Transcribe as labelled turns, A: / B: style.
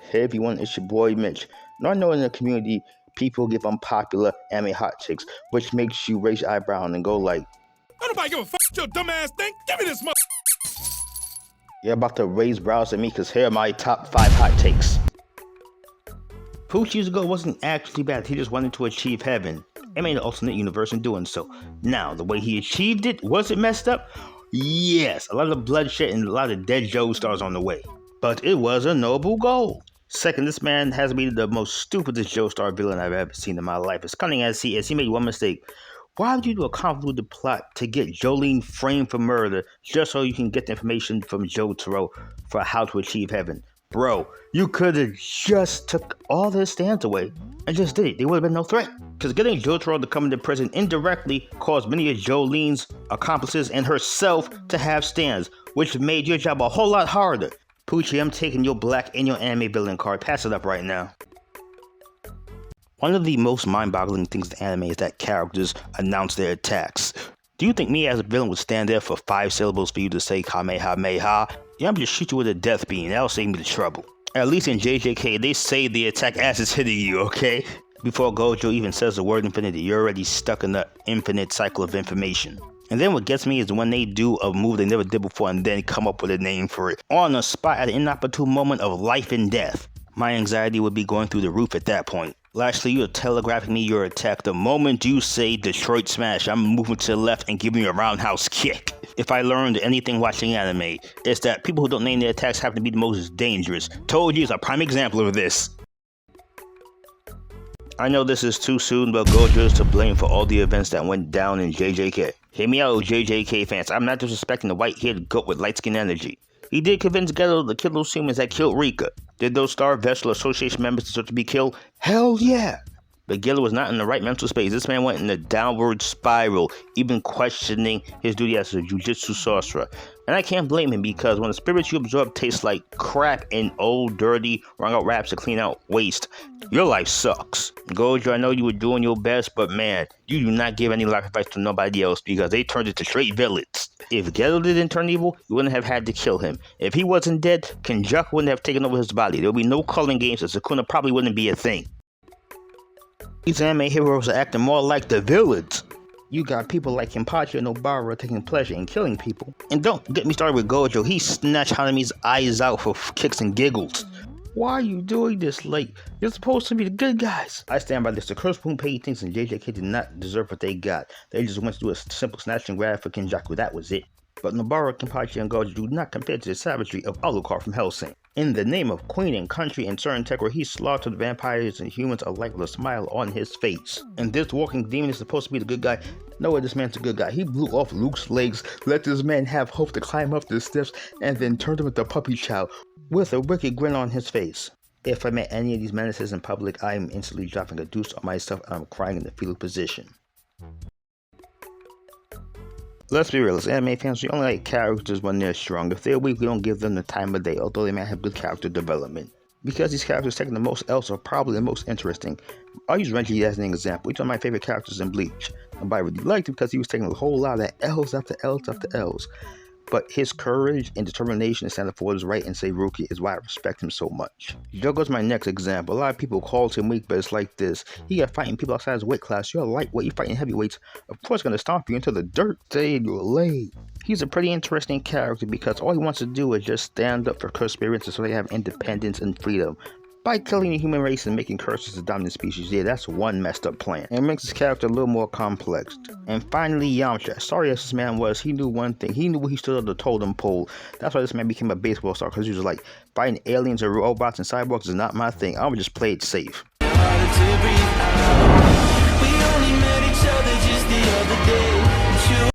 A: Hey everyone, it's your boy Mitch. Now I know in the community, people give unpopular anime hot takes, which makes you raise your eyebrow and go like,
B: "Don't nobody give a fuck your dumb ass thing. Give me this mother."
A: you're about to raise brows at me because here are my top 5 hot takes. Pucci's goal wasn't actually bad, he just wanted to achieve heaven and made an alternate universe in doing so. Now, the way he achieved it, was it messed up? Yes, a lot of bloodshed and a lot of dead Joestars on the way. But it was a noble goal. Second, this man has been the most stupidest Joestar villain I've ever seen in my life. As cunning as he is, he made one mistake. Why would you do a convoluted plot to get Jolene framed for murder just so you can get the information from Jotaro for how to achieve heaven? Bro, you could have just took all their stands away and just did it. There would have been no threat. Because getting Jotaro to come into prison indirectly caused many of Jolene's accomplices and herself to have stands, which made your job a whole lot harder. Pucci, I'm taking your black and your anime villain card. Pass it up right now. One of the most mind-boggling things in anime is that characters announce their attacks. Do you think me as a villain would stand there for 5 syllables for you to say Kamehameha? Yeah, I'm just shoot you with a death beam. That'll save me the trouble. At least in JJK, they say the attack as it's hitting you, okay? Before Gojo even says the word infinity, you're already stuck in the infinite cycle of information. And then what gets me is when they do a move they never did before and then come up with a name for it. On the spot at an inopportune moment of life and death. My anxiety would be going through the roof at that point. Lastly, you're telegraphing me your attack the moment you say Detroit Smash. I'm moving to the left and giving you a roundhouse kick. If I learned anything watching anime, it's that people who don't name their attacks happen to be the most dangerous. Toji is a prime example of this. I know this is too soon, but Gojo is to blame for all the events that went down in JJK. Hear me out, JJK fans. I'm not disrespecting the white-haired goat with light-skin energy. He did convince Geto to kill those humans that killed Rika. Did those Star Vessel Association members deserve to be killed? Hell yeah! But Geto was not in the right mental space. This man went in a downward spiral, even questioning his duty as a jujitsu sorcerer. And I can't blame him because when the spirits you absorb taste like crap and old, dirty, wrung out raps to clean out waste, your life sucks. Gojo, I know you were doing your best, but man, you do not give any life advice to nobody else because they turned into straight villains. If Geto didn't turn evil, you wouldn't have had to kill him. If he wasn't dead, Kenjaku wouldn't have taken over his body. There would be no calling games, and Sukuna probably wouldn't be a thing. These anime heroes are acting more like the villains. You got people like Kenpachi and Nobara taking pleasure in killing people. And don't get me started with Gojo. He snatched Hanami's eyes out for kicks and giggles. Why are you doing this late? You're supposed to be the good guys. I stand by this. The Curse Punpei thinks and JJK did not deserve what they got. They just went to do a simple snatch and grab for Kenjaku. That was it. But Nobara, Kenpachi, and Gojo do not compare to the savagery of Alucard from Hellsing. In the name of Queen and Country and Sir Integra, he slaughtered vampires and humans alike with a smile on his face. And this walking demon is supposed to be the good guy. No way, this man's a good guy. He blew off Luke's legs, let this man have hope to climb up the steps, and then turned him into a puppy child with a wicked grin on his face. If I met any of these menaces in public, I am instantly dropping a deuce on myself and I'm crying in the fetal position. Let's be real, as anime fans, we only like characters when they're strong. If they're weak, we don't give them the time of day, although they might have good character development. Because these characters taking the most L's are probably the most interesting. I'll use Renji as an example. He's one of my favorite characters in Bleach. Nobody really liked him because he was taking a whole lot of L's after L's after L's. But his courage and determination to stand up for what is right and say Ruki is why I respect him so much. Jogo's my next example. A lot of people call him weak, but it's like this. He got fighting people outside his weight class. You're lightweight, you're fighting heavyweights. Of course gonna stomp you into the dirt. Say you're late. He's a pretty interesting character because all he wants to do is just stand up for cursed spirits so they have independence and freedom. By killing the human race and making curses the dominant species, yeah, that's one messed up plan. And it makes his character a little more complex. And finally, Yamcha. Sorry as this man was, he knew one thing. He knew where he stood on the totem pole. That's why this man became a baseball star, because he was like, fighting aliens or robots and cyborgs is not my thing. I would just play it safe.